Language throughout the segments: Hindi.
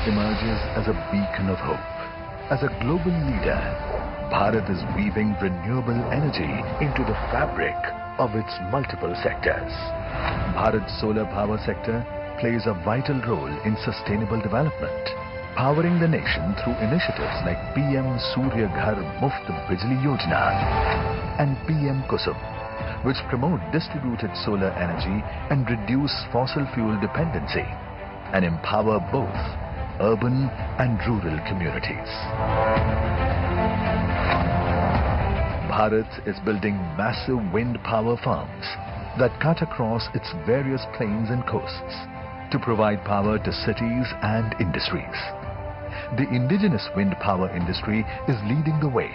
emerges as a beacon of hope. As a global leader, Bharat is weaving renewable energy into the fabric of its multiple sectors. Bharat's solar power sector plays a vital role in sustainable development, powering the nation through initiatives like PM Surya Ghar Muft Bijli Yojana and PM Kusum, which promote distributed solar energy and reduce fossil fuel dependency and empower both urban and rural communities. Bharat is building massive wind power farms that cut across its various plains and coasts to provide power to cities and industries. The indigenous wind power industry is leading the way,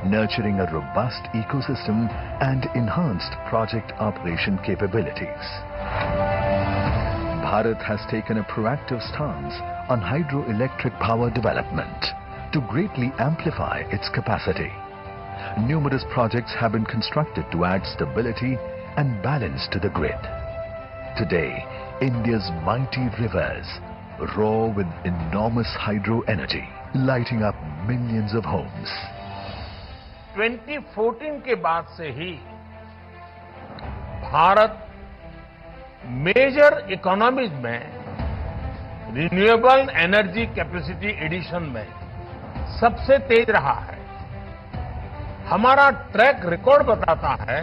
nurturing a robust ecosystem and enhanced project operation capabilities. Bharat has taken a proactive stance on hydroelectric power development to greatly amplify its capacity. Numerous projects have been constructed to add stability and balance to the grid. Today, India's mighty rivers roar with enormous hydro energy, lighting up millions of homes. 2014 के बाद से ही भारत मेजर इकोनॉमीज में रिन्यूएबल एनर्जी कैपेसिटी एडिशन में सबसे तेज रहा है। हमारा ट्रैक रिकॉर्ड बताता है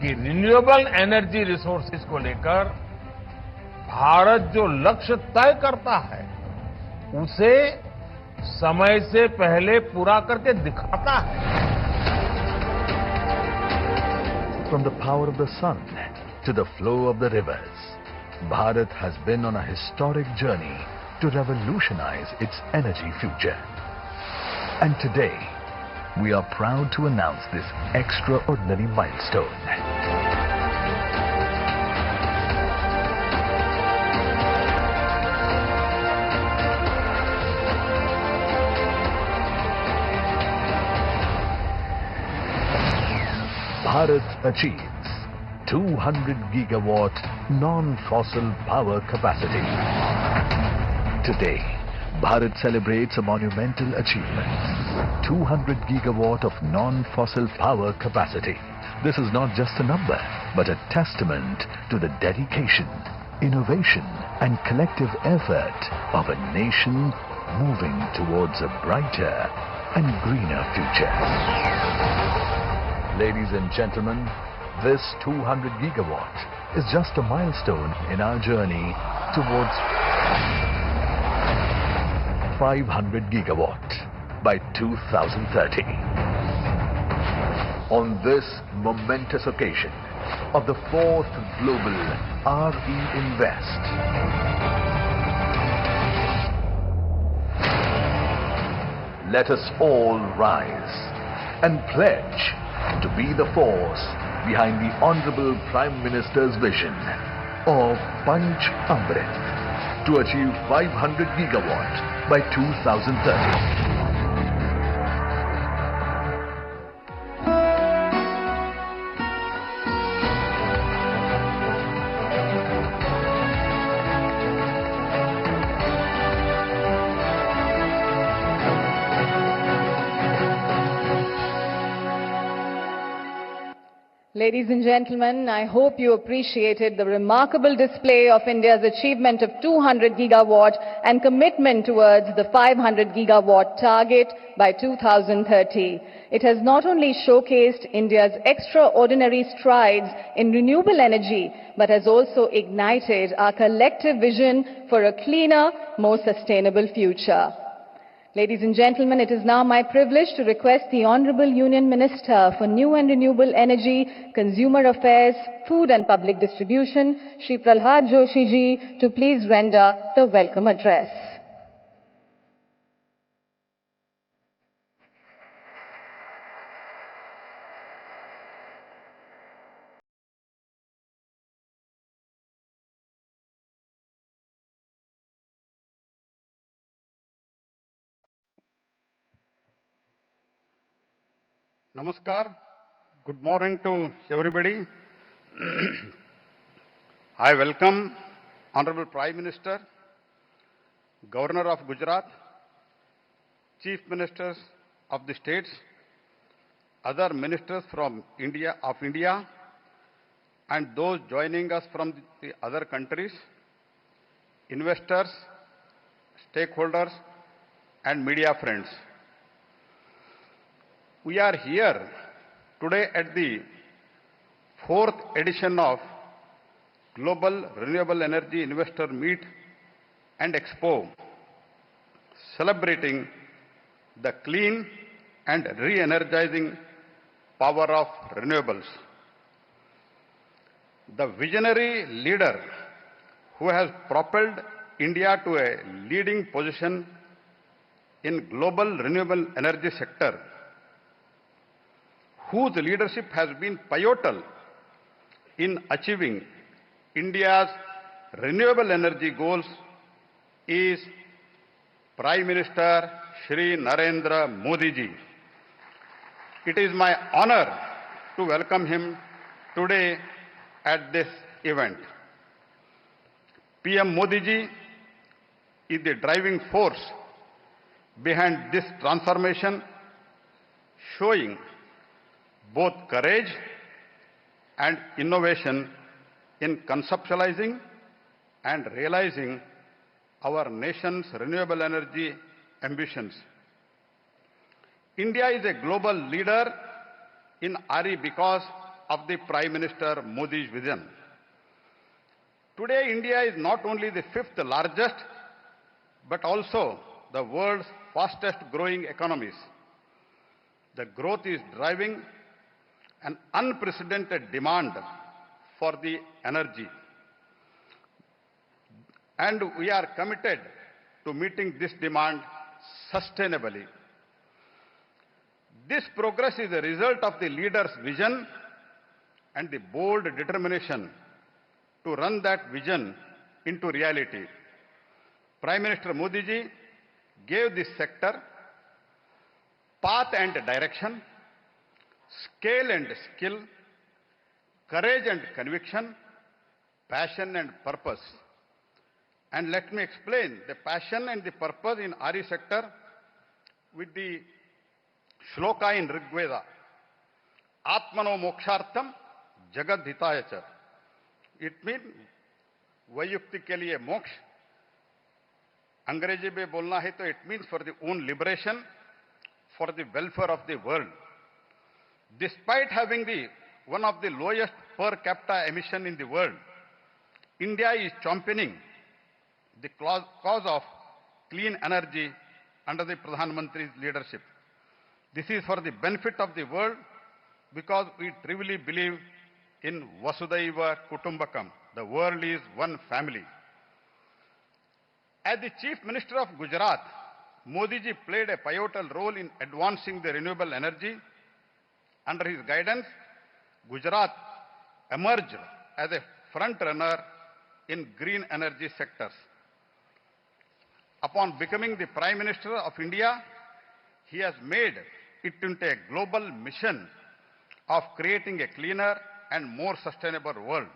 कि रिन्यूएबल एनर्जी रिसोर्सेज को लेकर भारत जो लक्ष्य तय करता है उसे समय से पहले पूरा करके दिखाता है। From the power of the sun to the flow of the rivers, Bharat has been on a historic journey to revolutionize its energy future. And today, we are proud to announce this extraordinary milestone. Bharat achieves 200 gigawatt non-fossil power capacity. Today, Bharat celebrates a monumental achievement: 200 gigawatt of non-fossil power capacity. This is not just a number, but a testament to the dedication, innovation and collective effort of a nation moving towards a brighter and greener future. Ladies and gentlemen, this 200 gigawatt is just a milestone in our journey towards 500 gigawatt by 2030. On this momentous occasion of the 4th Global RE Invest, let us all rise and pledge to be the force behind the Honorable Prime Minister's vision of Panch Amrit to achieve 500 gigawatt by 2030. Ladies and gentlemen, I hope you appreciated the remarkable display of India's achievement of 200 gigawatt and commitment towards the 500 gigawatt target by 2030. It has not only showcased India's extraordinary strides in renewable energy, but has also ignited our collective vision for a cleaner, more sustainable future. Ladies and gentlemen, it is now my privilege to request the Honorable Union Minister for New and Renewable Energy, Consumer Affairs, Food and Public Distribution, Shri Prahlad Joshi ji, to please render the welcome address. Namaskar. Good morning to everybody. I welcome Honorable Prime Minister Governor of Gujarat, Chief Ministers of the states, other ministers from India, and those joining us from the other countries, investors, stakeholders, and media friends. We are here today at the 4th edition of Global Renewable Energy Investor Meet and Expo, celebrating the clean and re-energizing power of renewables. The visionary leader who has propelled India to a leading position in global renewable energy sector, whose leadership has been pivotal in achieving India's renewable energy goals, is Prime Minister Shri Narendra Modi ji. It is my honor to welcome him today at this event. PM Modi ji is the driving force behind this transformation, showing both courage and innovation in conceptualizing and realizing our nation's renewable energy ambitions. India is a global leader in RE because of the Prime Minister Modi's vision. Today, India is not only the 5th largest, but also the world's fastest growing economies. The growth is driving an unprecedented demand for the energy. And we are committed to meeting this demand sustainably. This progress is a result of the leader's vision and the bold determination to run that vision into reality. Prime Minister Modi ji gave this sector path and direction, scale and skill, courage and conviction, passion and purpose. And let me explain the passion and the purpose in RE sector with the shloka in Rig Veda. Atmano mokshartham jagad hitaya cha. It means वयुक्ति के लिए मोक्ष. अंग्रेजी में बोलना है तो it means for the own liberation, for the welfare of the world. Despite having one of the lowest per capita emission in the world, India is championing the cause of clean energy under the Pradhan Mantri's leadership. This is for the benefit of the world because we truly believe in Vasudhaiva Kutumbakam. The world is one family. As the Chief Minister of Gujarat, Modi ji played a pivotal role in advancing the renewable energy. Under his guidance, Gujarat emerged as a front runner in green energy sectors. Upon becoming the Prime Minister of India, he has made it into a global mission of creating a cleaner and more sustainable world.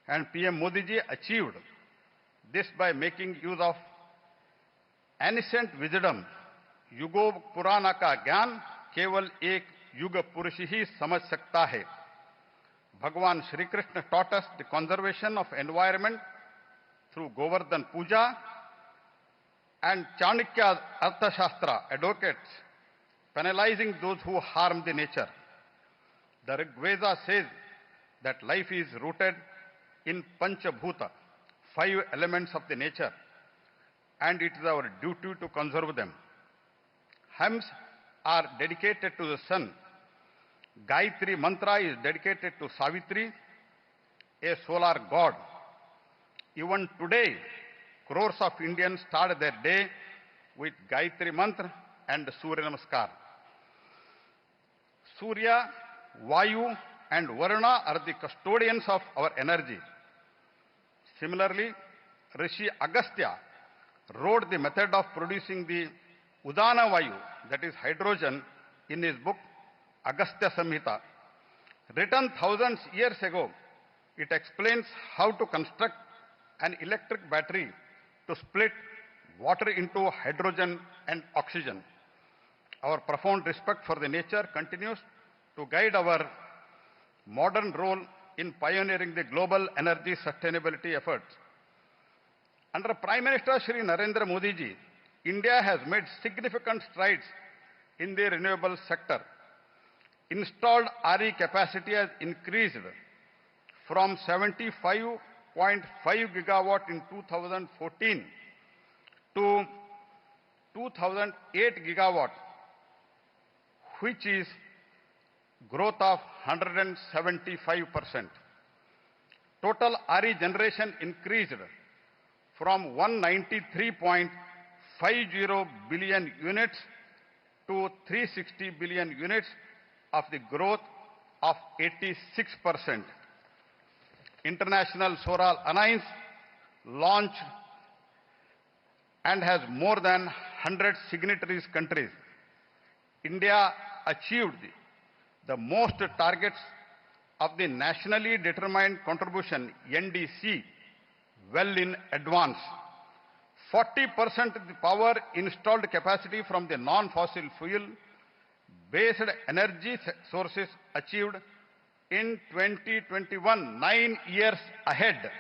And PM Modi ji achieved this by making use of ancient wisdom. युगो पुराना का ज्ञान केवल एक युग पुरुष ही समझ सकता है. Bhagwan Shri Krishna taught us the conservation of environment through Govardhan Puja, and Chanakya Arthashastra advocates penalizing those who harm the nature. The Rig Veda says that life is rooted in Panchabhuta, 5 elements of the nature, and it is our duty to conserve them. Hymns are dedicated to the sun. Gayatri Mantra is dedicated to Savitri, a solar god. Even today, crores of Indians start their day with Gayatri Mantra and Surya Namaskar. Surya, Vayu and Varuna are the custodians of our energy. Similarly, Rishi Agastya wrote the method of producing the Udana Vayu, that is hydrogen, in his book Agastya Samhita. Written thousands years ago, it explains how to construct an electric battery to to split water into hydrogen and oxygen. Our profound respect for the nature continues to guide our modern role in pioneering the global energy sustainability efforts. Under Prime Minister Shri Narendra Modi ji, India has made significant strides in the renewable sector. Installed RE capacity has increased from 75.5 gigawatt in 2014 to 2008 gigawatt, which is growth of 175%. Total RE generation increased from 193.50 billion units to 360 billion units, of the growth of 86%. International Solar Alliance launched and has more than 100 signatories countries. India achieved the most targets of the Nationally Determined Contribution, NDC, well in advance. 40% of the power installed capacity from the non-fossil fuel-based energy sources achieved in 2021, 9 years ahead,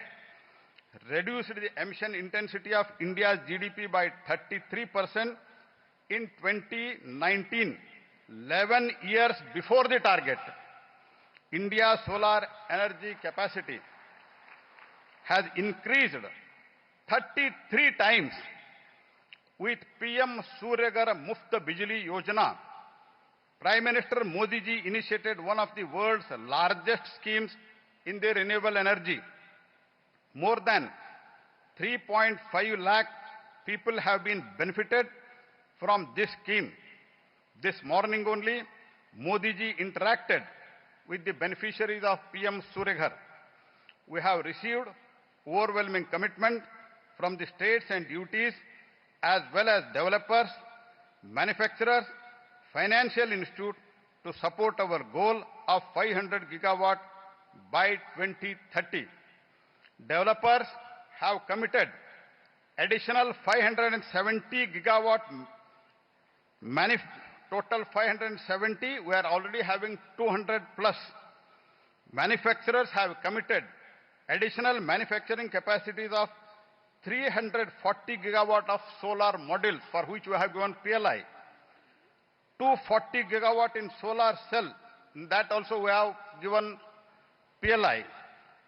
reduced the emission intensity of India's GDP by 33% in 2019, 11 years before the target. India's solar energy capacity has increased 33 times with PM Suryaghar Muft Bijli Yojana. Prime Minister Modi ji initiated one of the world's largest schemes in the renewable energy. More than 3.5 lakh people have been benefited from this scheme. This morning only, Modi ji interacted with the beneficiaries of PM Suryaghar. We have received overwhelming commitment from the states and UTs as well as developers, manufacturers, financial institute to support our goal of 500 gigawatt by 2030. Developers have committed additional 570 gigawatt, total 570, we are already having 200 plus. Manufacturers have committed additional manufacturing capacities of 340 gigawatt of solar modules, for which we have given PLI. 240 gigawatt in solar cell, that also we have given PLI.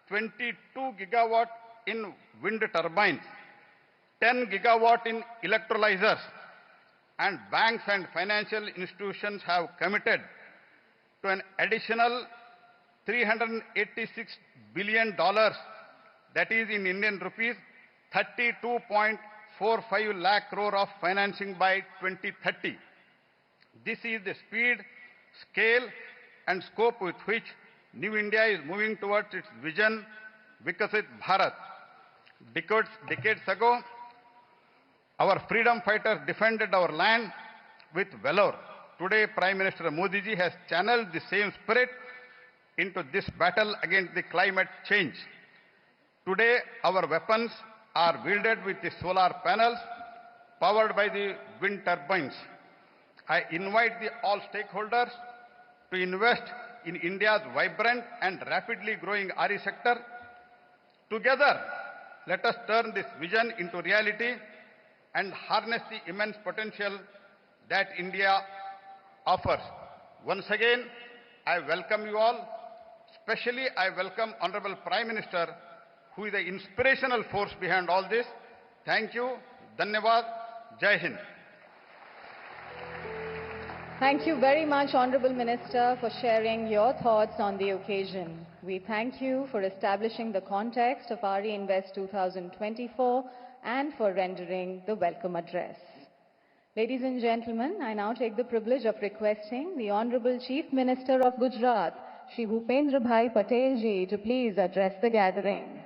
22 gigawatt in wind turbines, 10 gigawatt in electrolyzers, and banks and financial institutions have committed to an additional $386 billion, that is in Indian rupees, 32.45 lakh crore of financing by 2030. This is the speed, scale, and scope with which New India is moving towards its vision, Vikasit Bharat. Decades ago, our freedom fighters defended our land with valor. Today, Prime Minister Modi ji has channeled the same spirit into this battle against the climate change. Today, our weapons are wielded with the solar panels powered by the wind turbines. I invite all stakeholders to invest in India's vibrant and rapidly growing RE sector. Together, let us turn this vision into reality and harness the immense potential that India offers. Once again, I welcome you all. Especially, I welcome Honorable Prime Minister, who is the inspirational force behind all this. Thank you. Dhanyavad. Jai Hind. Thank you very much, Honorable Minister, for sharing your thoughts on the occasion. We thank you for establishing the context of RE Invest 2024 and for rendering the welcome address. Ladies and gentlemen, I now take the privilege of requesting the Honorable Chief Minister of Gujarat, Shri Bhupendra Bhai Patel ji, to please address the gathering.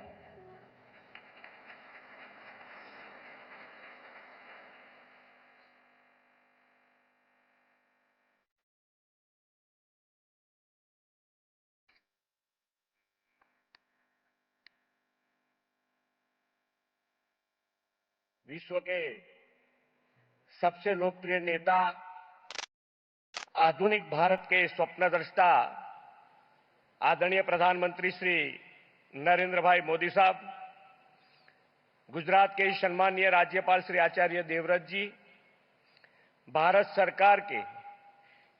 विश्व के सबसे लोकप्रिय नेता, आधुनिक भारत के स्वप्नद्रष्टा आदरणीय प्रधानमंत्री श्री नरेंद्र भाई मोदी साहब, गुजरात के सम्मानीय राज्यपाल श्री आचार्य देवव्रत जी, भारत सरकार के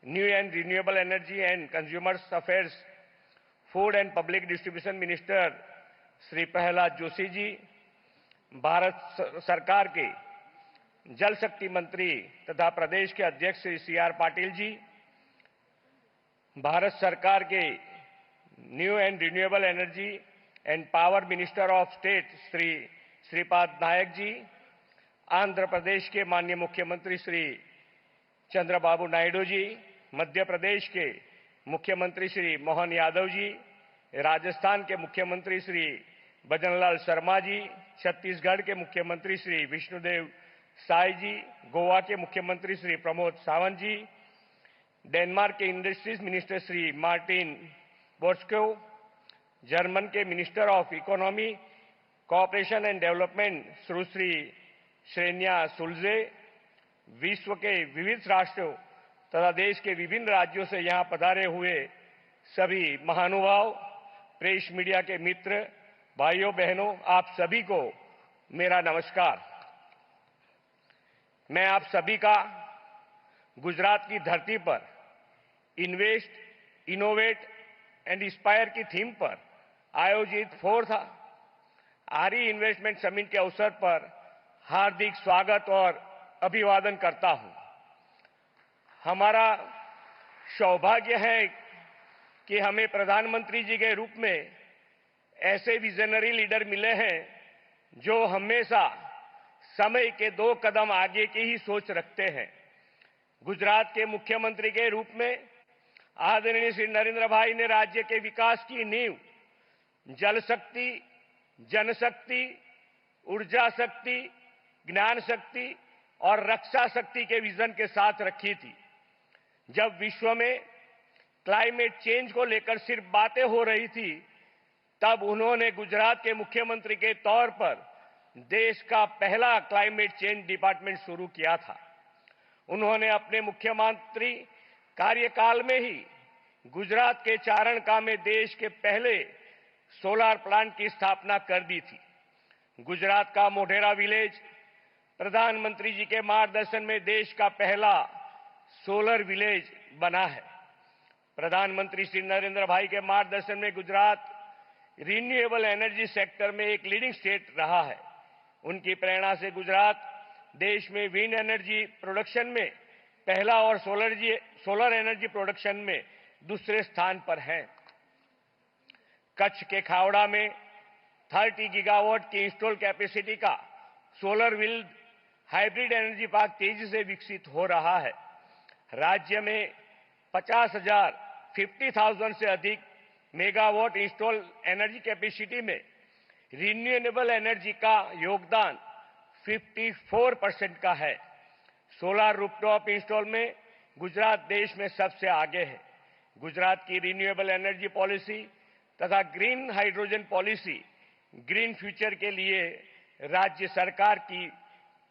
new and renewable energy and consumers affairs, food and public distribution minister Shri Prahlad Joshi ji, Bharat सरकार के जल शक्ति मंत्री तथा प्रदेश के अध्यक्ष श्री सी.आर. पाटिल जी, भारत सरकार के new and renewable energy and power minister of state Shri Shripad Naik ji, Andhra Pradesh के माननीय मुख्यमंत्री श्री चंद्रबाबू नायडू जी, मध्य प्रदेश के मुख्यमंत्री श्री मोहन यादव जी, राजस्थान के मुख्यमंत्री श्री भजनलाल शर्मा जी, छत्तीसगढ़ के मुख्यमंत्री श्री विष्णुदेव साय जी, गोवा के मुख्यमंत्री श्री प्रमोद सावंत जी, डेनमार्क के इंडस्ट्रीज मिनिस्टर श्री मार्टिन बोर्स्को, जर्मन के minister of economy, cooperation and development Sushri श्रेन्या सुलजे, विश्व के विविध राष्ट्रों तथा देश के विभिन्न राज्यों से यहां पधारे हुए सभी महानुभाव, प्रेस मीडिया के मित्र, भाइयों बहनों, आप सभी को मेरा नमस्कार। मैं आप सभी का गुजरात की धरती पर इन्वेस्ट, इनोवेट एंड इंस्पायर की थीम पर आयोजित 4th आरई इन्वेस्टमेंट समिट के अवसर पर हार्दिक स्वागत और अभिवादन करता हूं। हमारा सौभाग्य है कि हमें प्रधानमंत्री जी के रूप में ऐसे विजनरी लीडर मिले हैं जो हमेशा समय के 2 कदम आगे की ही सोच रखते हैं। गुजरात के मुख्यमंत्री के रूप में आदरणीय श्री नरेंद्र भाई ने राज्य के विकास की नींव जल शक्ति, जनशक्ति, ऊर्जा शक्ति, ज्ञान शक्ति और रक्षा शक्ति के विजन के साथ रखी थी। जब विश्व में क्लाइमेट चेंज को लेकर सिर्फ बातें हो रही थी, तब उन्होंने गुजरात के मुख्यमंत्री के तौर पर देश का पहला क्लाइमेट चेंज डिपार्टमेंट शुरू किया था। उन्होंने अपने मुख्यमंत्री कार्यकाल में ही गुजरात के चारणका में देश के पहले सोलर प्लांट की स्थापना कर दी थी। गुजरात का मोढेरा विलेज प्रधानमंत्री जी के मार्गदर्शन में देश का पहला सोलर विलेज बना है। प्रधानमंत्री श्री नरेंद्र भाई के मार्गदर्शन में गुजरात रिन्यूएबल एनर्जी सेक्टर में एक लीडिंग स्टेट रहा है। उनकी प्रेरणा से गुजरात देश में विंड एनर्जी प्रोडक्शन में पहला और सोलर एनर्जी प्रोडक्शन में दूसरे स्थान पर है। कच्छ के खावड़ा में 30 गीगावाट की इंस्टॉल कैपेसिटी का solar wind hybrid energy park तेजी से विकसित हो रहा है। राज्य में 50,000 से अधिक मेगावाट इंस्टॉल एनर्जी कैपेसिटी में रिन्यूएबल एनर्जी का योगदान 54% का है। सोलर रूफटॉप इंस्टॉल में गुजरात देश में सबसे आगे है। गुजरात की रिन्यूएबल एनर्जी पॉलिसी तथा green hydrogen policy green future के लिए राज्य सरकार की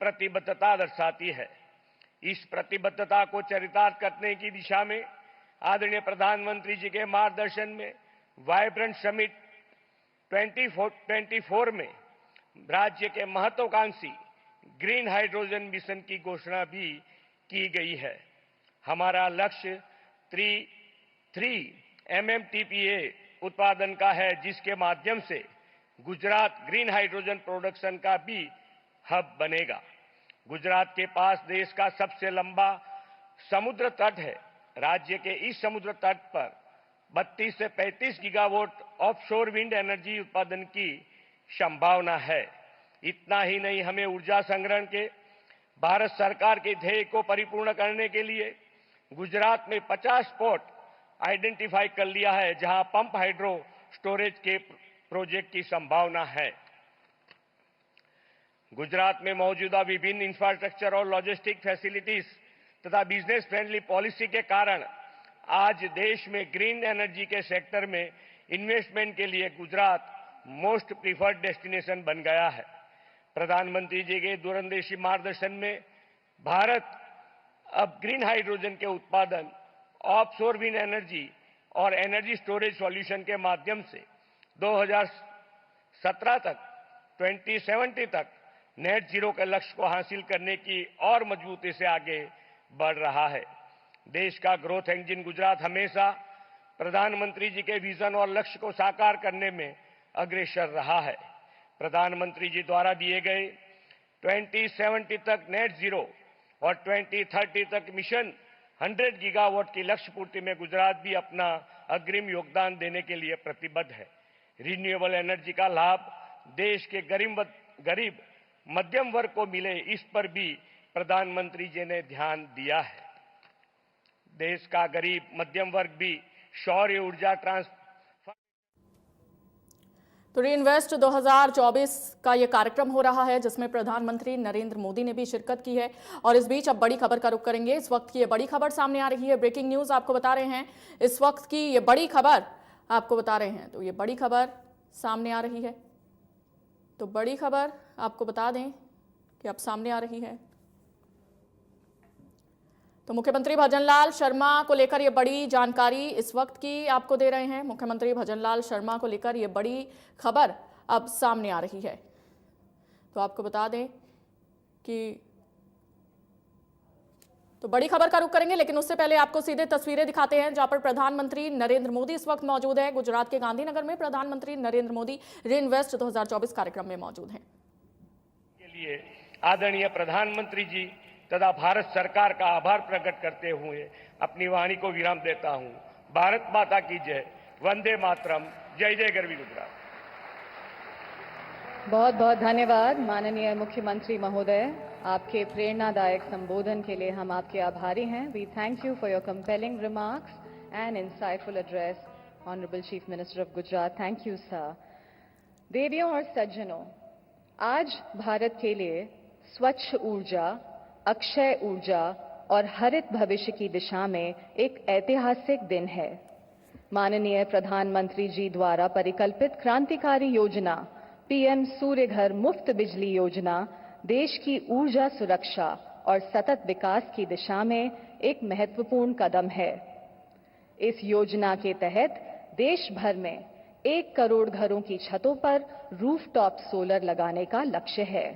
प्रतिबद्धता दर्शाती है। इस प्रतिबद्धता को चरितार्थ करने की दिशा में आदरणीय प्रधानमंत्री जी के मार्गदर्शन में वाइब्रेंट समिट 2024 में राज्य के महत्वाकांक्षी ग्रीन हाइड्रोजन मिशन की घोषणा भी की गई है। हमारा लक्ष्य 3 MMTPA उत्पादन का है, जिसके माध्यम से गुजरात ग्रीन हाइड्रोजन प्रोडक्शन का भी हब बनेगा। गुजरात के पास देश का सबसे लंबा समुद्र तट है। राज्य के इस समुद्र तट पर 32 से 35 गीगावाट ऑफशोर विंड एनर्जी उत्पादन की संभावना है। इतना ही नहीं, हमें ऊर्जा संग्रहण के भारत सरकार के ध्येय को परिपूर्ण करने के लिए गुजरात में 50 स्पॉट आइडेंटिफाई कर लिया है, जहां पंप हाइड्रो स्टोरेज के प्रोजेक्ट की संभावना है। गुजरात में मौजूदा विभिन्न इंफ्रास्ट्रक्चर और लॉजिस्टिक फैसिलिटीज तथा बिजनेस फ्रेंडली पॉलिसी के कारण आज देश में ग्रीन एनर्जी के सेक्टर में इन्वेस्टमेंट के लिए गुजरात मोस्ट प्रीफर्ड डेस्टिनेशन बन गया है। प्रधानमंत्री जी के दूरंदेशी मार्गदर्शन में भारत अब ग्रीन हाइड्रोजन के उत्पादन, ऑफशोर विंड एनर्जी और एनर्जी स्टोरेज सॉल्यूशन के माध्यम से 2017 तक 2070 तक नेट जीरो के लक्ष्य को हासिल करने की और मजबूती से आगे बढ़ रहा है। देश का ग्रोथ इंजन गुजरात हमेशा प्रधानमंत्री जी के विजन और लक्ष्य को साकार करने में अग्रसर रहा है। प्रधानमंत्री जी द्वारा दिए गए 2070 तक नेट जीरो और 2030 तक मिशन 100 गीगावाट की लक्ष्य पूर्ति में गुजरात भी अपना अग्रिम योगदान देने के लिए प्रतिबद्ध है। रिन्यूएबल एनर्जी का लाभ देश के गरीब मध्यम वर्ग को मिले, इस पर भी प्रधानमंत्री जी ने ध्यान दिया है। देश का गरीब मध्यम वर्ग भी सौर ऊर्जा तो रीइन्वेस्ट 2024 का ये कार्यक्रम हो रहा है जिसमें प्रधानमंत्री नरेंद्र मोदी ने भी शिरकत की है। और इस बीच अब बड़ी खबर का रुख करेंगे। इस वक्त की ये बड़ी खबर सामने आ रही है, ब्रेकिंग न्यूज आपको बता रहे हैं। इस वक्त की ये बड़ी खबर आपको बता रहे हैं, तो ये बड़ी खबर सामने आ रही है। तो बड़ी खबर आपको बता दें कि अब सामने आ रही है। तो मुख्यमंत्री भजनलाल शर्मा को लेकर ये बड़ी जानकारी इस वक्त की आपको दे रहे हैं। मुख्यमंत्री भजनलाल शर्मा को लेकर ये बड़ी खबर अब सामने आ रही है। तो आपको बता दें कि तो बड़ी खबर का रुख करेंगे, लेकिन उससे पहले आपको सीधे तस्वीरें दिखाते हैं जहां पर प्रधानमंत्री नरेंद्र मोदी इस वक्त मौजूद है। गुजरात के गांधीनगर में प्रधानमंत्री नरेंद्र मोदी रीइन्वेस्ट 2024 कार्यक्रम में मौजूद हैं। के लिए आदरणीय प्रधानमंत्री जी तथा भारत सरकार का आभार प्रकट करते हुए अपनी वाणी को विराम देता हूं। भारत माता की जय, वंदे मातरम, जय जय गरवी गुजरात। बहुत बहुत धन्यवाद माननीय मुख्यमंत्री महोदय, आपके प्रेरणादायक संबोधन के लिए हम आपके आभारी हैं। We thank you for your compelling remarks and insightful address, honourable chief minister of Gujarat. Thank you sir. देवियों और सज्जनों, आज भारत के लिए स्वच्छ ऊर्जा, अक्षय ऊर्जा और हरित भविष्य की दिशा में एक ऐतिहासिक दिन है। माननीय प्रधानमंत्री जी द्वारा परिकल्पित क्रांतिकारी योजना पीएम सूर्य घर मुफ्त बिजली योजना देश की ऊर्जा सुरक्षा और सतत विकास की दिशा में एक महत्वपूर्ण कदम है। इस योजना के तहत देश भर में 1 करोड़ घरों की छतों पर रूफटॉप सोलर लगाने का लक्ष्य है।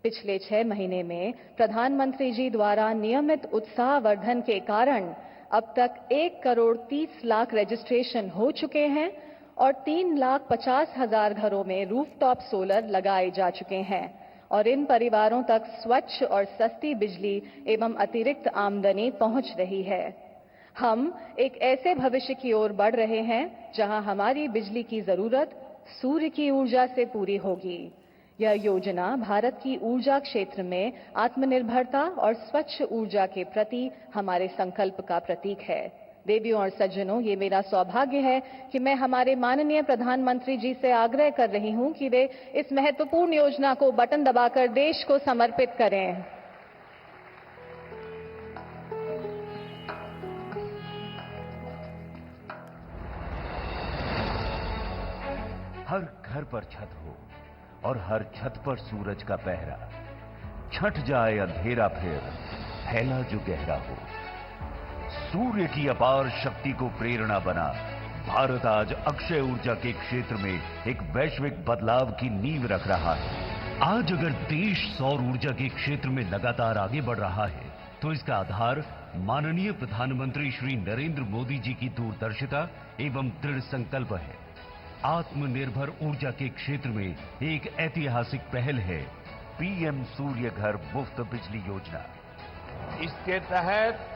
पिछले 6 महीने में प्रधानमंत्री जी द्वारा नियमित उत्साहवर्धन के कारण अब तक 1 करोड़ 30 लाख रजिस्ट्रेशन हो चुके हैं और 3,50,000 घरों में रूफटॉप सोलर लगाए जा चुके हैं और इन परिवारों तक स्वच्छ और सस्ती बिजली एवं अतिरिक्त आमदनी पहुंच रही है। हम एक ऐसे भविष्य की ओर बढ़ रहे हैं जहां हमारी बिजली की जरूरत सूर्य की ऊर्जा से पूरी होगी। यह योजना भारत की ऊर्जा क्षेत्र में आत्मनिर्भरता और स्वच्छ ऊर्जा के प्रति हमारे संकल्प का प्रतीक है। देवियों और सज्जनों, ये मेरा सौभाग्य है कि मैं हमारे माननीय प्रधानमंत्री जी से आग्रह कर रही हूं कि वे इस महत्वपूर्ण योजना को बटन दबाकर देश को समर्पित करें। हर घर पर छत हो और हर छत पर सूरज का पहरा, छट जाए अंधेरा फिर फैला जो गहरा हो। सूर्य की अपार शक्ति को प्रेरणा बना भारत आज अक्षय ऊर्जा के क्षेत्र में एक वैश्विक बदलाव की नींव रख रहा है। आज अगर देश सौर ऊर्जा के क्षेत्र में लगातार आगे बढ़ रहा है तो इसका आधार माननीय प्रधानमंत्री श्री नरेंद्र मोदी जी की दूरदर्शिता एवं दृढ़ संकल्प है। आत्मनिर्भर ऊर्जा के क्षेत्र में एक ऐतिहासिक पहल है पीएम सूर्य घर मुफ्त बिजली योजना। इसके तहत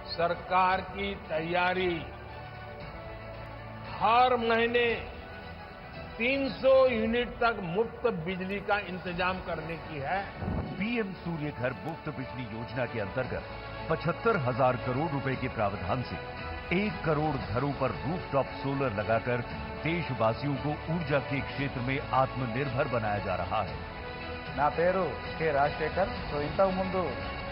सरकार की तैयारी हर महीने 300 यूनिट तक मुफ्त बिजली का इंतजाम करने की है। पीएम सूर्य घर मुफ्त बिजली योजना के अंतर्गत 75,000 करोड़ रुपए के प्रावधान से 1 करोड़ घरों पर रूफटॉप सोलर लगाकर देशवासियों को ऊर्जा के क्षेत्र में आत्मनिर्भर बनाया जा रहा है। నా పేరు కె రాజశేఖర్. ఇంతకు ముందు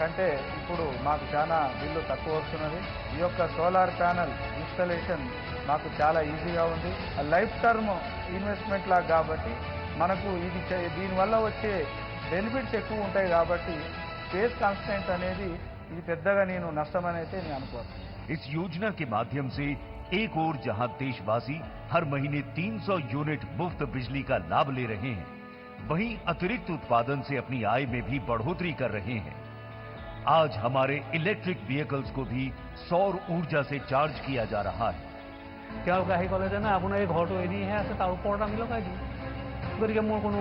కంటే ఇప్పుడు మాకు చాలా బిల్లు తక్కువ వస్తున్నది. ఈ యొక్క సోలార్ ప్యానెల్ ఇన్స్టాలేషన్ మాకు చాలా ఈజీగా ఉంది. లైఫ్ టర్మ్ ఇన్వెస్ట్మెంట్ లాగా కాబట్టి మనకు దీనివల్ల వచ్చే బెనిఫిట్స్ ఎక్కువ ఉంటాయి కాబట్టి స్పేస్ కాన్స్టెంట్ అనేది ఇది పెద్దగా నేను నష్టమని అయితే నేను అనుకోను. इस योजना के माध्यम से एक ओर जहां देशवासी हर महीने 300 यूनिट मुफ्त बिजली का लाभ ले रहे हैं, वहीं अतिरिक्त उत्पादन से अपनी आय में भी बढ़ोतरी कर रहे हैं। आज हमारे इलेक्ट्रिक व्हीकल्स को भी सौर ऊर्जा से चार्ज किया जा रहा है। তেওঁলোকে আহি ক'লে যে নাই আপোনাৰ এই ঘৰটো এনেইহে আছে, তাৰ ওপৰত আমি লগাই দিওঁ। গতিকে মোৰ কোনো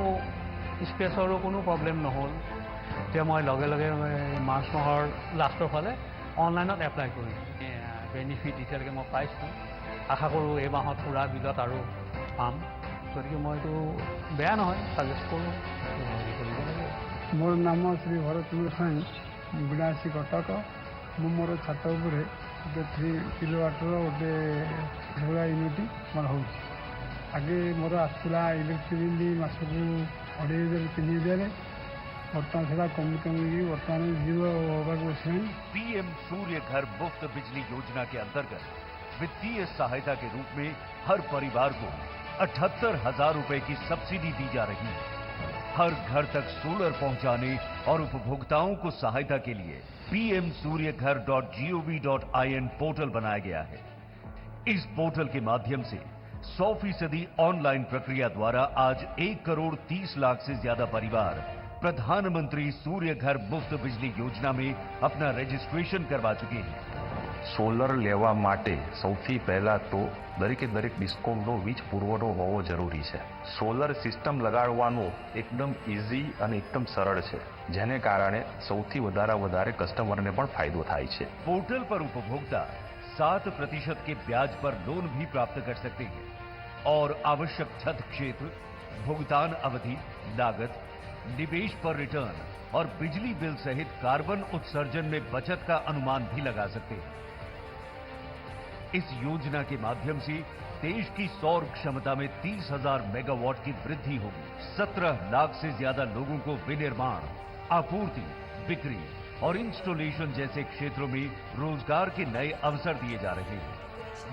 স্পেচৰো কোনো প্ৰব্লেম নহ'ল। এতিয়া মই লগে লগে মাৰ্চ মাহৰ লাষ্টৰ ফালে অনলাইনত এপ্লাই কৰিছোঁ। বেনিফিট এতিয়ালৈকে মই পাইছোঁ। আশা কৰোঁ এই মাহত পূৰা বিলত আৰু পাম। গতিকে মই এইটো বেয়া নহয়, ছাজেষ্ট কৰোঁ কৰিব লাগে। ମୋର ନାମ ଶ୍ରୀ ଭରତଚନ୍ଦ୍ର ସ୍ୱାଇଁ, ବିଳାସୀ କଟକ। ମୁଁ ମୋର ଛାତ ଉପରେ ଗୋଟେ 3 କିଲୋୱାଟ୍ର ଗୋଟେ ସୋଲାର ୟୁନିଟ୍ ମୋର ହେଉଛି। ଆଗେ ମୋର ଆସୁଥିଲା ଇଲେକ୍ଟ୍ରିକ୍ ବିଲ୍ ମାସକୁ 2,500 3,000। ବର୍ତ୍ତମାନ ସେଟା କମି କମିକି ବର୍ତ୍ତମାନ 0 ହେବାକୁ ବସିଲାଣି। पीएम सूर्य घर मुफ्त बिजली योजना के अंतर्गत वित्तीय सहायता के रूप में हर परिवार को 78,000 रुपए की सब्सिडी दी जा रही है। हर घर तक सोलर पहुंचाने और उपभोक्ताओं को सहायता के लिए pmsuryaghar.gov.in पोर्टल बनाया गया है। इस पोर्टल के माध्यम से 100% ऑनलाइन प्रक्रिया द्वारा आज 1,30,00,000 से ज्यादा परिवार प्रधानमंत्री सूर्य घर मुफ्त बिजली योजना में अपना रजिस्ट्रेशन करवा चुके हैं। સોલર લેવા માટે સૌથી પહેલાં તો દરેકે દરેક ડિસ્કોમનો વીજ પુરવઠો હોવો જરૂરી છે। સોલર સિસ્ટમ લગાડવાનું એકદમ ઇઝી અને એકદમ સરળ છે, જેને કારણે સૌથી વધારે કસ્ટમરને પણ ફાયદો થાય છે। पोर्टल पर उपभोक्ता 7% के ब्याज पर लोन भी प्राप्त कर सकते हैं और आवश्यक छत क्षेत्र, भुगतान अवधि, लागत, निवेश पर रिटर्न और बिजली बिल सहित कार्बन उत्सर्जन में बचत का अनुमान भी लगा सकते हैं। इस योजना के माध्यम से देश की सौर क्षमता में 30,000 मेगावाट की वृद्धि होगी। 17 लाख से ज्यादा लोगों को विनिर्माण, आपूर्ति, बिक्री और इंस्टॉलेशन जैसे क्षेत्रों में रोजगार के नए अवसर दिए जा रहे हैं,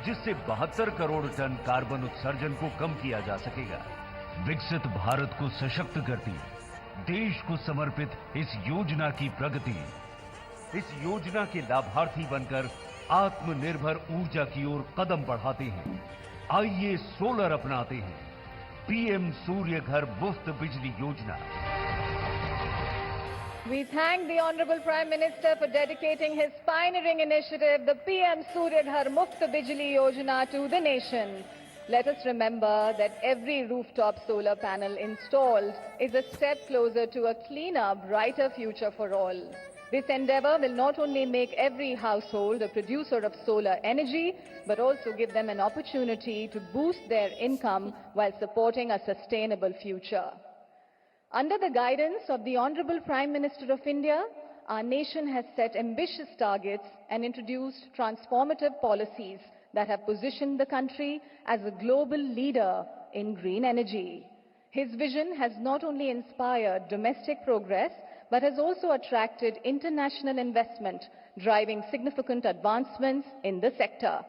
जिससे 72 करोड़ टन कार्बन उत्सर्जन को कम किया जा सकेगा। विकसित भारत को सशक्त करती देश को समर्पित इस योजना की प्रगति। इस योजना के लाभार्थी बनकर आत्मनिर्भर ऊर्जा की ओर कदम बढ़ाते हैं। आइए सोलर अपनाते हैं। पीएम सूर्य घर मुफ्त बिजली योजना। We thank the Honorable Prime Minister for dedicating his pioneering initiative, the PM Surya Ghar Muft Bijli Yojana, to the nation. Let us remember that every rooftop solar panel installed is a step closer to a cleaner, brighter future for all. This endeavor will not only make every household a producer of solar energy, but also give them an opportunity to boost their income while supporting a sustainable future. Under the guidance of the Honorable Prime Minister of India, our nation has set ambitious targets and introduced transformative policies that have positioned the country as a global leader in green energy. His vision has not only inspired domestic progress, but has also attracted international investment, driving significant advancements in the sector.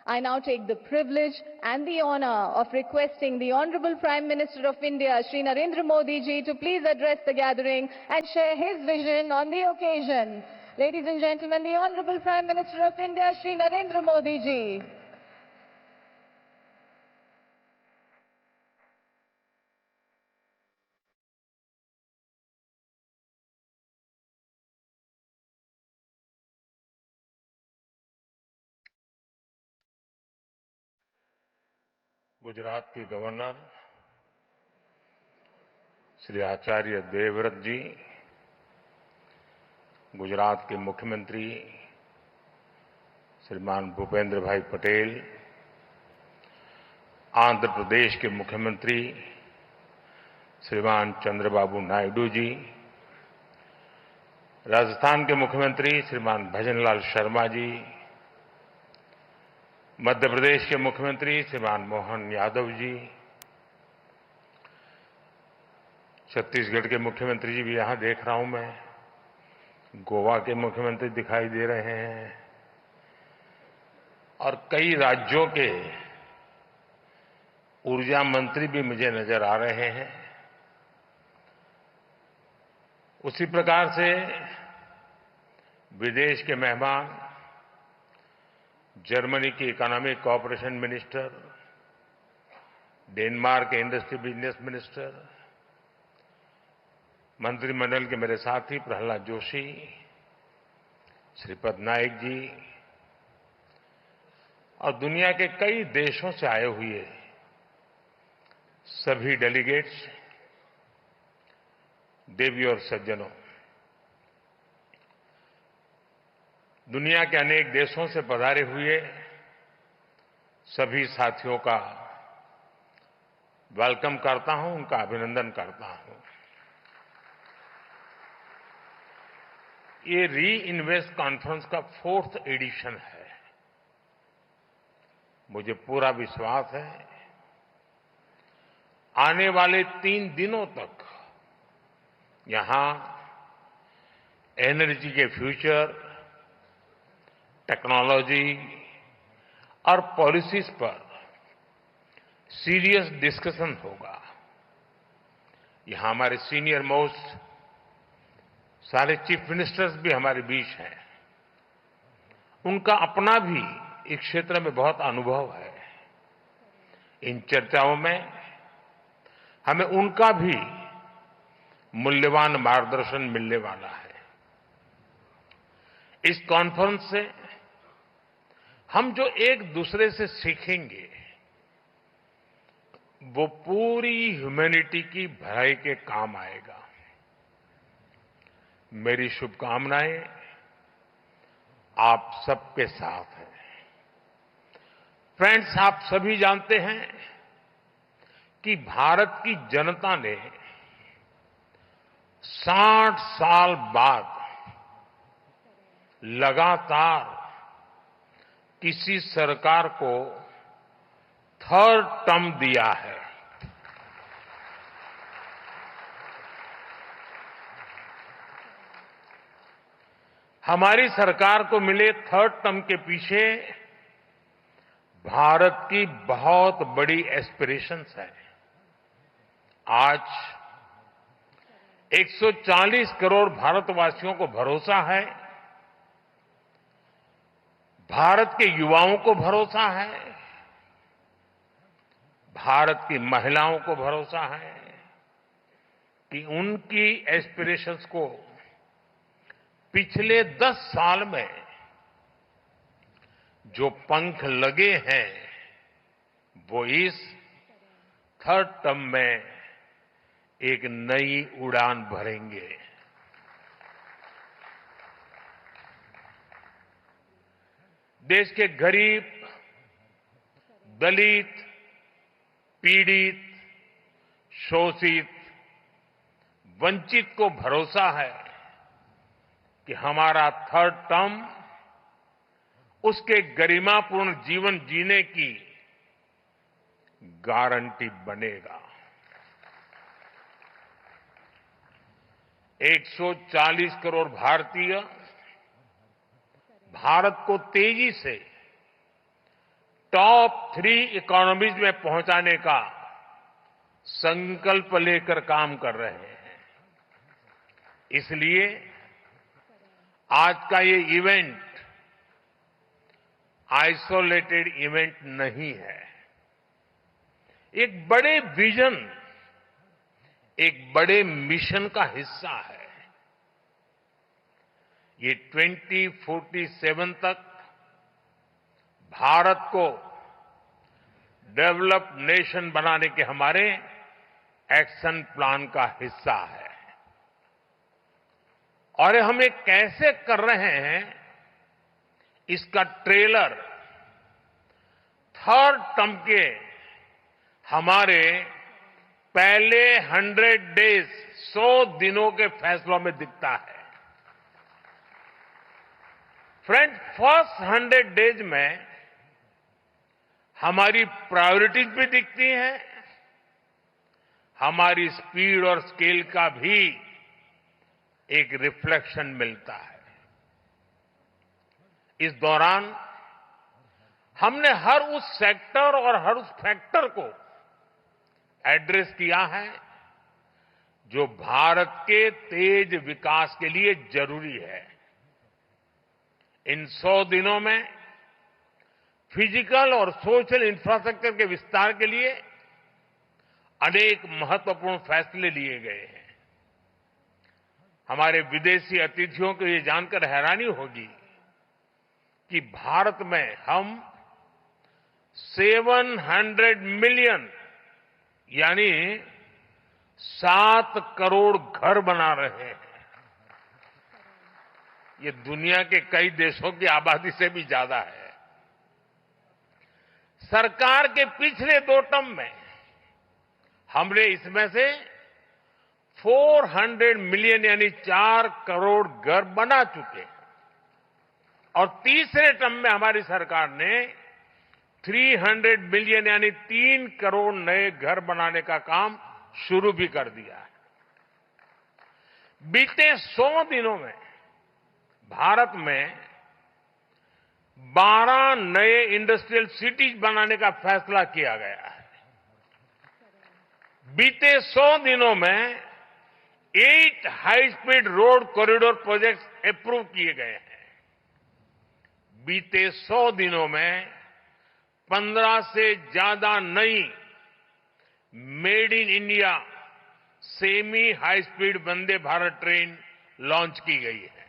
I now take the privilege and the honor of requesting the Honorable Prime Minister of India, Shri Narendra Modi ji, to please address the gathering and share his vision on the occasion. Ladies and gentlemen, the Honorable Prime Minister of India, Shri Narendra Modi ji. Gujarat के गवर्नर श्री आचार्य देवव्रत जी, गुजरात के मुख्यमंत्री श्रीमान भूपेंद्र भाई पटेल, आंध्र प्रदेश के मुख्यमंत्री श्रीमान चंद्रबाबू नायडू जी, राजस्थान के मुख्यमंत्री श्रीमान भजनलाल शर्मा जी, मध्य प्रदेश के मुख्यमंत्री श्रीमान मोहन यादव जी, छत्तीसगढ़ के मुख्यमंत्री जी भी यहां देख रहा हूं मैं, गोवा के मुख्यमंत्री दिखाई दे रहे हैं और कई राज्यों के ऊर्जा मंत्री भी मुझे नजर आ रहे हैं। उसी प्रकार से विदेश के मेहमान, जर्मनी की इकोनॉमिक कोऑपरेशन मिनिस्टर, डेनमार्क के इंडस्ट्री बिजनेस मिनिस्टर, मंत्रिमंडल के मेरे साथी प्रहलाद जोशी, श्रीपद नाइक जी और दुनिया के कई देशों से आए हुए सभी डेलीगेट्स, देवी और सज्जनों, दुनिया के अनेक देशों से पधारे हुए सभी साथियों का वेलकम करता हूं, उनका अभिनंदन करता हूं। ये री इन्वेस्ट कॉन्फ्रेंस का 4th एडिशन है। मुझे पूरा विश्वास है आने वाले 3 दिनों तक यहां एनर्जी के फ्यूचर, टेक्नोलॉजी और पॉलिसीज पर सीरियस डिस्कशन होगा। यहां हमारे सीनियर मोस्ट सारे चीफ मिनिस्टर्स भी हमारे बीच हैं। उनका अपना भी इस क्षेत्र में बहुत अनुभव है। इन चर्चाओं में हमें उनका भी मूल्यवान मार्गदर्शन मिलने वाला है। इस कॉन्फ्रेंस से हम जो एक दूसरे से सीखेंगे वो पूरी ह्यूमैनिटी की भलाई के काम आएगा। मेरी शुभकामनाएं आप सबके साथ हैं। फ्रेंड्स, आप सभी जानते हैं कि भारत की जनता ने 60 साल बाद लगातार किसी सरकार को 3rd टर्म दिया है। हमारी सरकार को मिले 3rd टर्म के पीछे भारत की बहुत बड़ी एस्पिरेशंस है। आज 140 करोड़ भारतवासियों को भरोसा है, भारत के युवाओं को भरोसा है, भारत की महिलाओं को भरोसा है कि उनकी एस्पिरेशंस को पिछले 10 साल में जो पंख लगे हैं वो इस 3rd टर्म में एक नई उड़ान भरेंगे। देश के गरीब, दलित, पीड़ित, शोषित, वंचित को भरोसा है कि हमारा 3rd टर्म उसके गरिमापूर्ण जीवन जीने की गारंटी बनेगा। 140 करोड़ भारतीय भारत को तेजी से टॉप 3 इकोनॉमीज में पहुंचाने का संकल्प लेकर काम कर रहे हैं। इसलिए आज का ये इवेंट आइसोलेटेड इवेंट नहीं है। एक बड़े विजन, एक बड़े मिशन का हिस्सा है। ये 2047 तक भारत को डेवलप्ड नेशन बनाने के हमारे एक्शन प्लान का हिस्सा है। और हम ये कैसे कर रहे हैं, इसका ट्रेलर 3rd टर्म के हमारे पहले 100 डेज, 100 दिनों के फैसलों में दिखता है। फ्रेंड, फर्स्ट 100 डेज में हमारी प्रायोरिटीज भी दिखती हैं, हमारी स्पीड और स्केल का भी एक रिफ्लेक्शन मिलता है। इस दौरान हमने हर उस सेक्टर और हर उस फैक्टर को एड्रेस किया है जो भारत के तेज विकास के लिए जरूरी है। इन 100 दिनों में फिजिकल और सोशल इंफ्रास्ट्रक्चर के विस्तार के लिए अनेक महत्वपूर्ण फैसले लिए गए हैं। हमारे विदेशी अतिथियों को ये जानकर हैरानी होगी कि भारत में हम 700 मिलियन यानी 7 करोड़ घर बना रहे हैं। ये दुनिया के कई देशों की आबादी से भी ज्यादा है। सरकार के पिछले 2 टर्म में हमने इसमें से 400 मिलियन यानी 4 करोड़ घर बना चुके हैं और तीसरे टर्म में हमारी सरकार ने 300 मिलियन यानी 3 करोड़ नए घर बनाने का काम शुरू भी कर दिया है। बीते 100 दिनों में भारत में 12 नए इंडस्ट्रियल सिटीज बनाने का फैसला किया गया है। बीते 100 दिनों में 8 high speed road corridor projects approve किए गए हैं। बीते 100 दिनों में 15 से ज्यादा नई made in India semi high speed Vande Bharat train launch की गई है।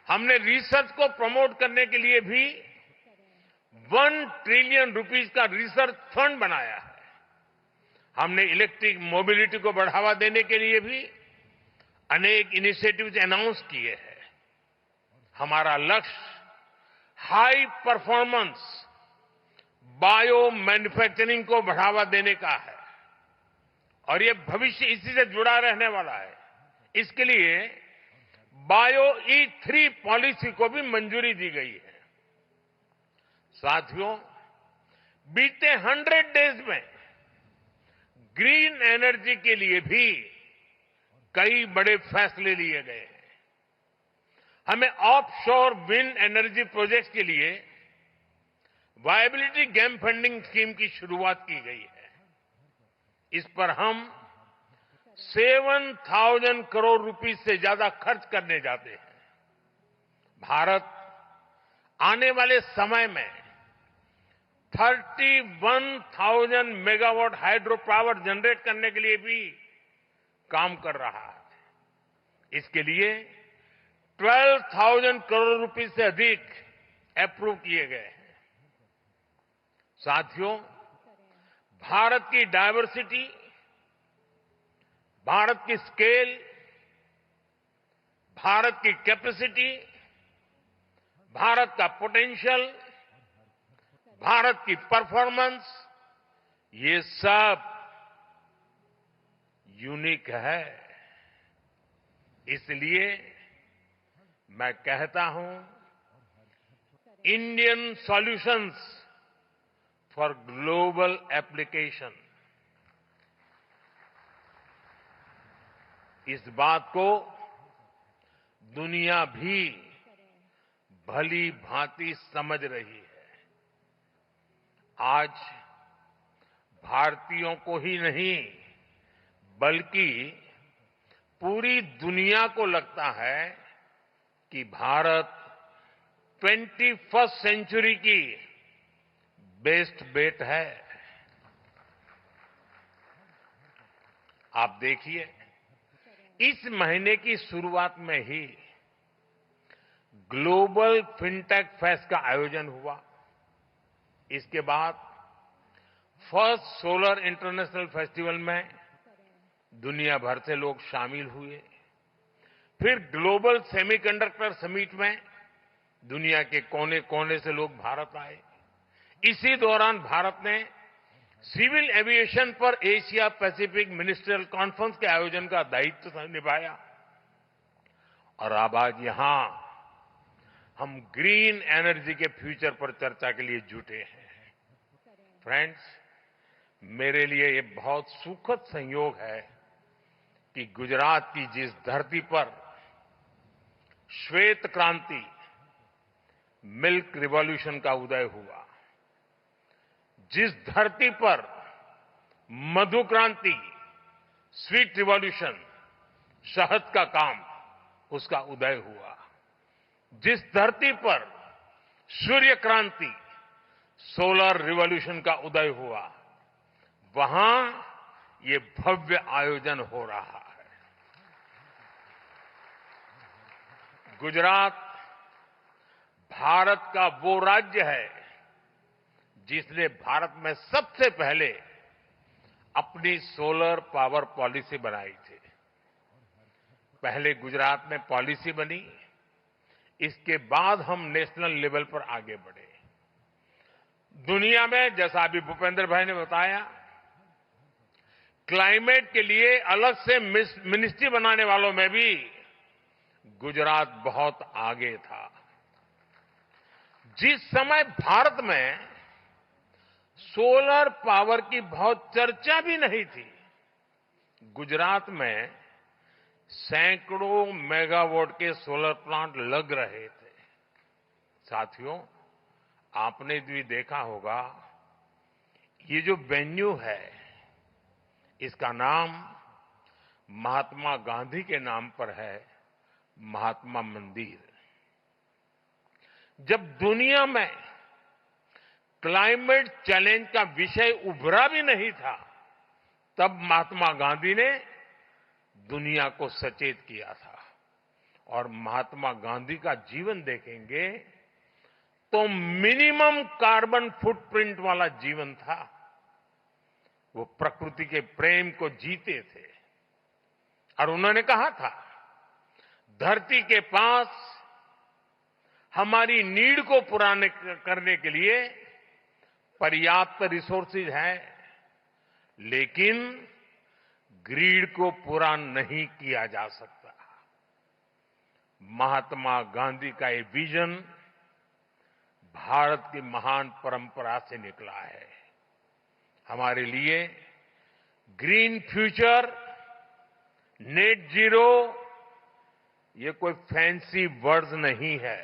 हमने रिसर्च को प्रमोट करने के लिए भी 1 ट्रिलियन रुपीस का रिसर्च फंड बनाया है। हमने इलेक्ट्रिक मोबिलिटी को बढ़ावा देने के लिए भी अनेक इनिशिएटिव्स अनाउंस किए हैं। हमारा लक्ष्य हाई परफॉर्मेंस बायो मैन्युफैक्चरिंग को बढ़ावा देने का है और ये भविष्य इसी से जुड़ा रहने वाला है। इसके लिए बायो E3 पॉलिसी को भी मंजूरी दी गई है। साथियों, बीते 100 डेज में ग्रीन एनर्जी के लिए भी कई बड़े फैसले लिए गए हैं। हमें ऑफशोर विंड एनर्जी प्रोजेक्ट्स के लिए वायबिलिटी गैप फंडिंग स्कीम की शुरुआत की गई है। इस पर हम 7,000 करोड़ रुपीस से ज्यादा खर्च करने जाते हैं। भारत आने वाले समय में 31,000 मेगावाट हाइड्रो पावर जनरेट करने के लिए भी काम कर रहा है। इसके लिए 12,000 करोड़ रुपए से अधिक अप्रूव किए गए हैं। साथियों, भारत की डायवर्सिटी, भारत की स्केल, भारत की कैपेसिटी, भारत का पोटेंशियल, भारत की परफॉर्मेंस, ये सब यूनिक है। इसलिए मैं कहता हूं, Indian solutions for global application. इस बात को दुनिया भी भली भांति समझ रही है। आज भारतीयों को ही नहीं बल्कि पूरी दुनिया को लगता है कि भारत 21st सेंचुरी की बेस्ट बेट है। आप देखिए, इस महीने की शुरुआत में ही ग्लोबल फिनटेक फेस्ट का आयोजन हुआ। इसके बाद फर्स्ट सोलर इंटरनेशनल फेस्टिवल में दुनिया भर से लोग शामिल हुए। फिर ग्लोबल सेमीकंडक्टर समिट में दुनिया के कोने कोने से लोग भारत आए। इसी दौरान भारत ने सिविल एविएशन पर एशिया पैसिफिक मिनिस्ट्रियल कॉन्फ्रेंस के आयोजन का दायित्व निभाया। और अब आज यहां हम ग्रीन एनर्जी के फ्यूचर पर चर्चा के लिए जुटे हैं। फ्रेंड्स, मेरे लिए ये बहुत सुखद संयोग है कि गुजरात की जिस धरती पर श्वेत क्रांति, मिल्क रिवॉल्यूशन का उदय हुआ, जिस धरती पर मधु क्रांति, स्वीट रिवॉल्यूशन, शहद का काम, उसका उदय हुआ। जिस धरती पर सूर्य क्रांति, सोलर रिवॉल्यूशन का उदय हुआ, वहां ये भव्य आयोजन हो रहा है। गुजरात भारत का वो राज्य है जिसने भारत में सबसे पहले अपनी सोलर पावर पॉलिसी बनाई थी। पहले गुजरात में पॉलिसी बनी, इसके बाद हम नेशनल लेवल पर आगे बढ़े। दुनिया में, जैसा अभी भूपेंद्र भाई ने बताया, क्लाइमेट के लिए अलग से मिनिस्ट्री बनाने वालों में भी गुजरात बहुत आगे था। जिस समय भारत में सोलर पावर की बहुत चर्चा भी नहीं थी, गुजरात में सैकड़ों मेगावाट के सोलर प्लांट लग रहे थे। साथियों, आपने भी देखा होगा, ये जो वेन्यू है, इसका नाम महात्मा गांधी के नाम पर है, महात्मा मंदिर। जब दुनिया में क्लाइमेट चैलेंज का विषय उभरा भी नहीं था, तब महात्मा गांधी ने दुनिया को सचेत किया था। और महात्मा गांधी का जीवन देखेंगे तो मिनिमम कार्बन फुटप्रिंट वाला जीवन था। वो प्रकृति के प्रेम को जीते थे और उन्होंने कहा था, धरती के पास हमारी नीड को पूरा करने के लिए पर्याप्त रिसोर्सेज हैं, लेकिन ग्रीड को पूरा नहीं किया जा सकता। महात्मा गांधी का ये विजन भारत की महान परंपरा से निकला है। हमारे लिए ग्रीन फ्यूचर, नेट जीरो, ये कोई फैंसी वर्ड्स नहीं है।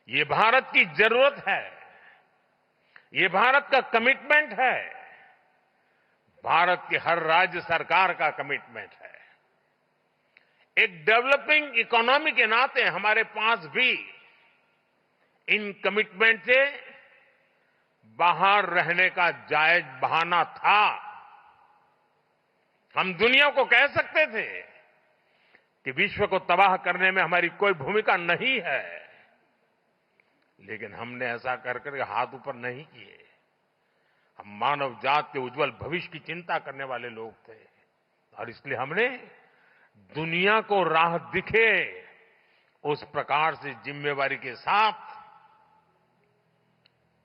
ये भारत की जरूरत है, ये भारत का कमिटमेंट है, भारत की हर राज्य सरकार का कमिटमेंट है। एक डेवलपिंग इकोनॉमी के नाते हमारे पास भी इन कमिटमेंट से बाहर रहने का जायज बहाना था। हम दुनिया को कह सकते थे कि विश्व को तबाह करने में हमारी कोई भूमिका नहीं है, लेकिन हमने ऐसा कर हाथ ऊपर नहीं किए। हम मानव जात के उज्जवल भविष्य की चिंता करने वाले लोग थे और इसलिए हमने दुनिया को राह दिखे उस प्रकार से जिम्मेवारी के साथ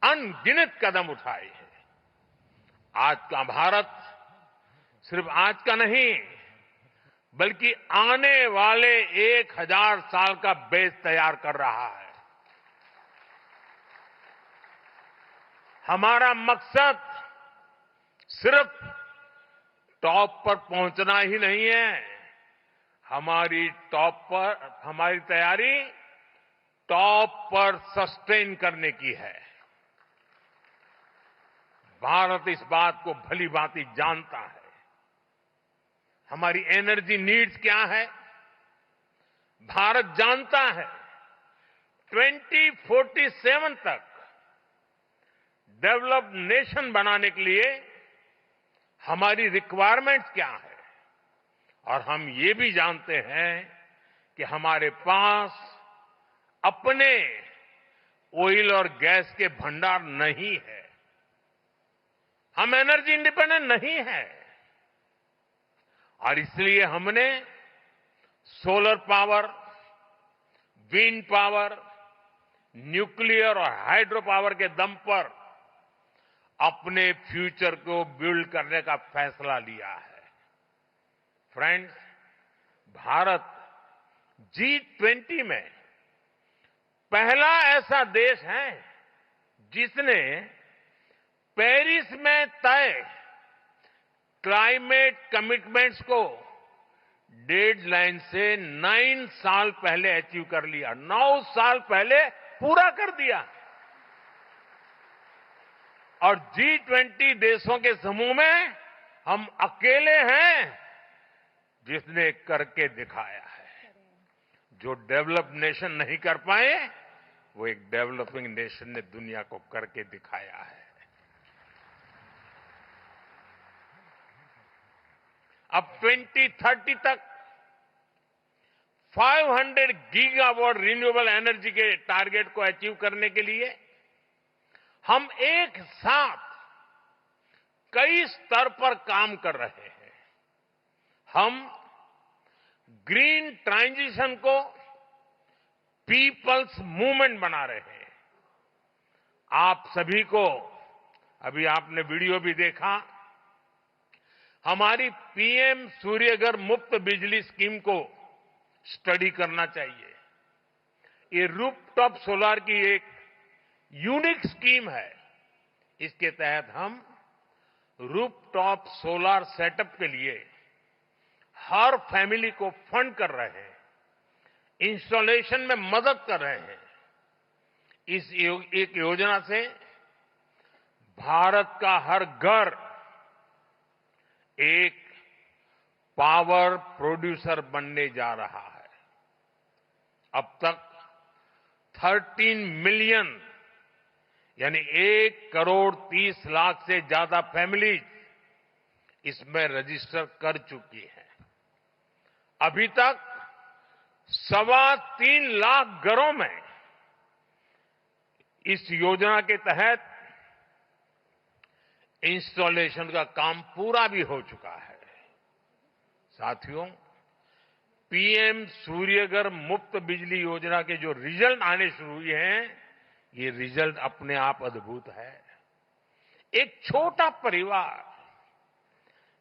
अनगिनत कदम उठाए हैं। आज का भारत सिर्फ आज का नहीं, बल्कि आने वाले 1000 साल का बेस तैयार कर रहा है। हमारा मकसद सिर्फ टॉप पर पहुंचना ही नहीं है, हमारी तैयारी टॉप पर सस्टेन करने की है। भारत इस बात को भली भांति जानता है। हमारी एनर्जी नीड्स क्या है, भारत जानता है। 2047 तक डेवलप्ड नेशन बनाने के लिए हमारी रिक्वायरमेंट्स क्या है, और हम ये भी जानते हैं कि हमारे पास अपने ऑयल और गैस के भंडार नहीं है। हम एनर्जी इंडिपेंडेंट नहीं है और इसलिए हमने solar power, wind power, nuclear और हाइड्रो पावर के दम पर अपने फ्यूचर को बिल्ड करने का फैसला लिया है। फ्रेंड्स, भारत G20 में पहला ऐसा देश है जिसने पेरिस में तय क्लाइमेट कमिटमेंट्स को डेडलाइन से 9 साल पहले अचीव कर लिया, 9 साल पहले पूरा कर दिया। और G20 देशों के समूह में हम अकेले हैं जिसने करके दिखाया है। जो डेवलप नेशन नहीं कर पाए, वो एक डेवलपिंग नेशन ने दुनिया को करके दिखाया है। अब 2030 तक 500 गीगावाट रिन्यूएबल एनर्जी के टारगेट को अचीव करने के लिए हम एक साथ कई स्तर पर काम कर रहे हैं। हम ग्रीन ट्रांजिशन को पीपल्स मूवमेंट बना रहे हैं। आप सभी को, अभी आपने वीडियो भी देखा, हमारी पीएम सूर्यघर मुफ्त बिजली स्कीम को स्टडी करना चाहिए। ये रूफटॉप सोलर की एक यूनिक स्कीम है। इसके तहत हम रूफटॉप सोलर सेटअप के लिए हर फैमिली को फंड कर रहे हैं, इंस्टॉलेशन में मदद कर रहे हैं। इस एक योजना से भारत का हर घर एक पावर प्रोड्यूसर बनने जा रहा है। अब तक 13 मिलियन यानी 1,30,00,000 से ज्यादा फैमिलीज इसमें रजिस्टर कर चुकी है। अभी तक 3.25 लाख घरों में इस योजना के तहत इंस्टॉलेशन का काम पूरा भी हो चुका है। साथियों, पीएम सूर्यघर मुफ्त बिजली योजना के जो रिजल्ट आने शुरू हुए हैं, ये रिजल्ट अपने आप अद्भुत है। एक छोटा परिवार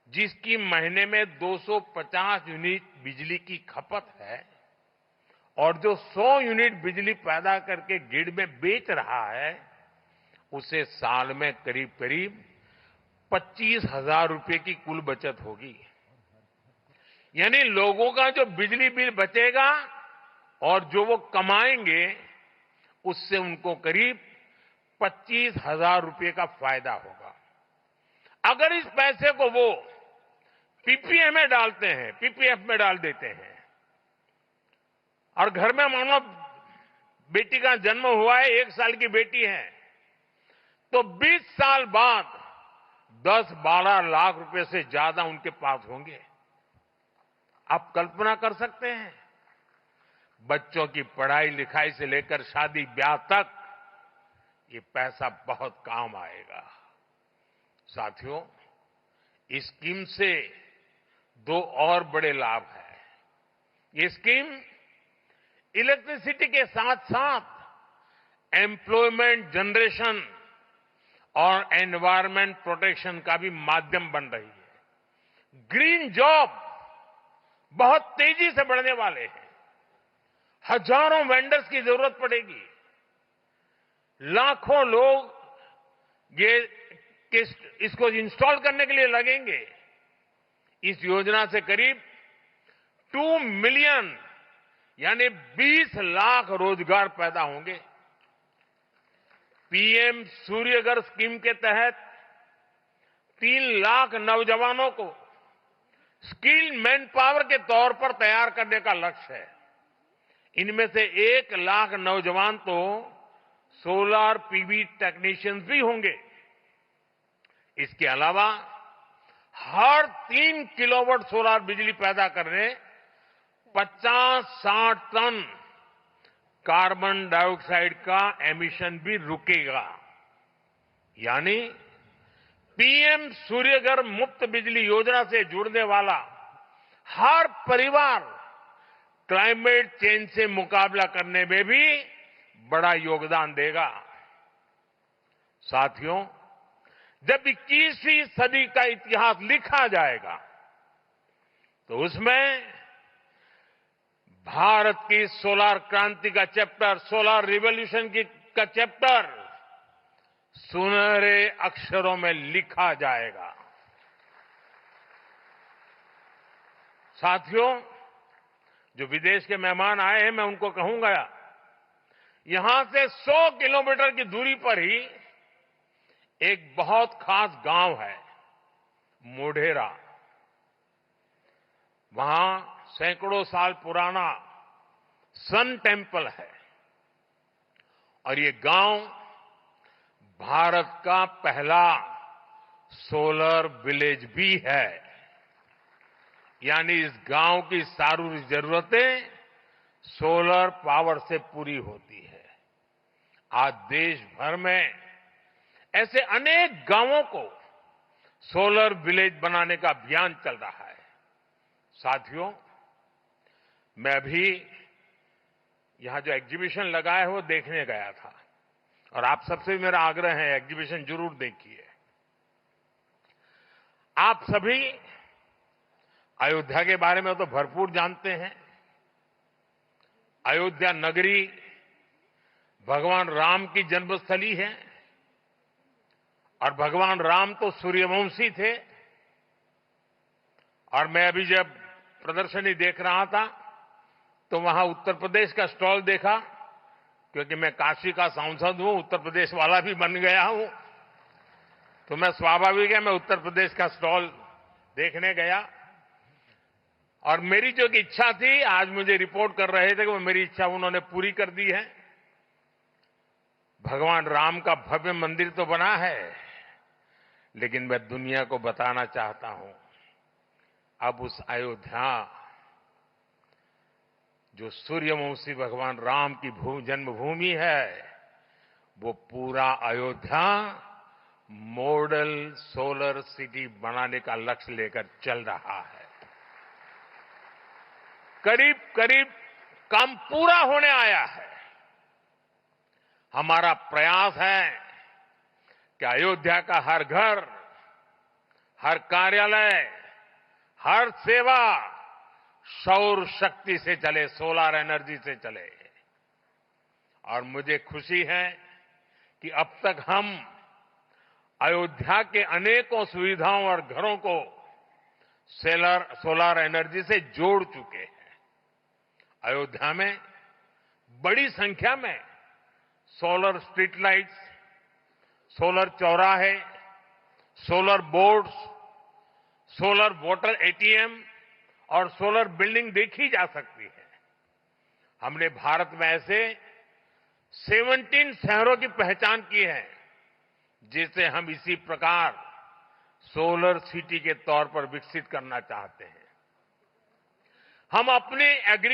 जिसकी महीने में 250 यूनिट बिजली की खपत है और जो 100 यूनिट बिजली पैदा करके ग्रिड में बेच रहा है, उसे साल में करीब करीब 25,000 रुपए की कुल बचत होगी। यानी लोगों का जो बिजली बिल बचेगा और जो वो कमाएंगे, उससे उनको करीब 25,000 रुपए का फायदा होगा। अगर इस पैसे को वो पीपीए में डालते हैं, पीपीएफ में डाल देते हैं, और घर में मानो बेटी का जन्म हुआ है, 1 साल की बेटी है, तो 20 साल बाद 10-12 लाख रुपए से ज्यादा उनके पास होंगे। आप कल्पना कर सकते हैं? बच्चों की पढ़ाई लिखाई से लेकर शादी ब्याह तक ये पैसा बहुत काम आएगा। साथियों, इस स्कीम से 2 और बड़े लाभ हैं। ये स्कीम इलेक्ट्रिसिटी के साथ साथ एम्प्लॉयमेंट जनरेशन और एनवायरमेंट प्रोटेक्शन का भी माध्यम बन रही है। ग्रीन जॉब बहुत तेजी से बढ़ने वाले हैं। हजारों वेंडर्स की जरूरत पड़ेगी। लाखों लोग इसको इंस्टॉल करने के लिए लगेंगे। इस योजना से करीब 2 मिलियन यानी 20 लाख रोजगार पैदा होंगे। पीएम सूर्यघर स्कीम के तहत 3 लाख नौजवानों को स्किल्ड मैन पावर के तौर पर तैयार करने का लक्ष्य है। इनमें से 1 लाख नौजवान तो सोलर पीवी टेक्नीशियंस भी होंगे। इसके अलावा हर 3 किलोवाट सोलर बिजली पैदा करने 50-60 टन कार्बन डाइऑक्साइड का एमिशन भी रुकेगा। यानी पीएम सूर्यघर मुफ्त बिजली योजना से जुड़ने वाला हर परिवार क्लाइमेट चेंज से मुकाबला करने में भी बड़ा योगदान देगा। साथियों, जब 21वीं सदी का इतिहास लिखा जाएगा तो उसमें भारत की सोलर क्रांति का चैप्टर, सोलर रिवॉल्यूशन का चैप्टर सुनहरे अक्षरों में लिखा जाएगा। साथियों, जो विदेश के मेहमान आए हैं, मैं उनको कहूंगा, यहां से 100 किलोमीटर की दूरी पर ही एक बहुत खास गांव है, मोढेरा, वहां सैकड़ों साल पुराना सन टेम्पल है और ये गांव भारत का पहला सोलर विलेज भी है। यानी इस गांव की सारी जरूरतें सोलर पावर से पूरी होती है। आज देश भर में ऐसे अनेक गांवों को सोलर विलेज बनाने का अभियान चल रहा है। साथियों, मैं अभी यहां जो एग्जीबिशन लगा है वो देखने गया था और आप सबसे मेरा आग्रह है एग्जीबिशन जरूर देखिए। आप सभी अयोध्या के बारे में तो भरपूर जानते हैं। अयोध्या नगरी भगवान राम की जन्मस्थली है और भगवान राम तो सूर्यवंशी थे। और मैं अभी जब प्रदर्शनी देख रहा था तो वहां उत्तर प्रदेश का स्टॉल देखा, क्योंकि मैं काशी का सांसद हूं, उत्तर प्रदेश वाला भी बन गया हूं, तो मैं स्वाभाविक है मैं उत्तर प्रदेश का स्टॉल देखने गया। और मेरी जो इच्छा थी, आज मुझे रिपोर्ट कर रहे थे कि वो मेरी इच्छा उन्होंने पूरी कर दी है। भगवान राम का भव्य मंदिर तो बना है, लेकिन मैं दुनिया को बताना चाहता हूं, अब उस अयोध्या जो सूर्यवंशी भगवान राम की जन्मभूमि है, वो पूरा अयोध्या मॉडल सोलर सिटी बनाने का लक्ष्य लेकर चल रहा है। करीब करीब काम पूरा होने आया है। हमारा प्रयास है कि अयोध्या का हर घर, हर कार्यालय, हर सेवा सौर शक्ति से चले, सोलर एनर्जी से चले। और मुझे खुशी है कि अब तक हम अयोध्या के अनेकों सुविधाओं और घरों को सोलर एनर्जी से जोड़ चुके हैं। अयोध्या में बड़ी संख्या में सोलर स्ट्रीट लाइट्स, सोलर चौराहे, solar boards, solar water ATM और सोलर बिल्डिंग देखी जा सकती है। हमने भारत में ऐसे 17 शहरों की पहचान की है जिसे हम इसी प्रकार सोलर सिटी के तौर पर विकसित करना चाहते हैं। हम अपने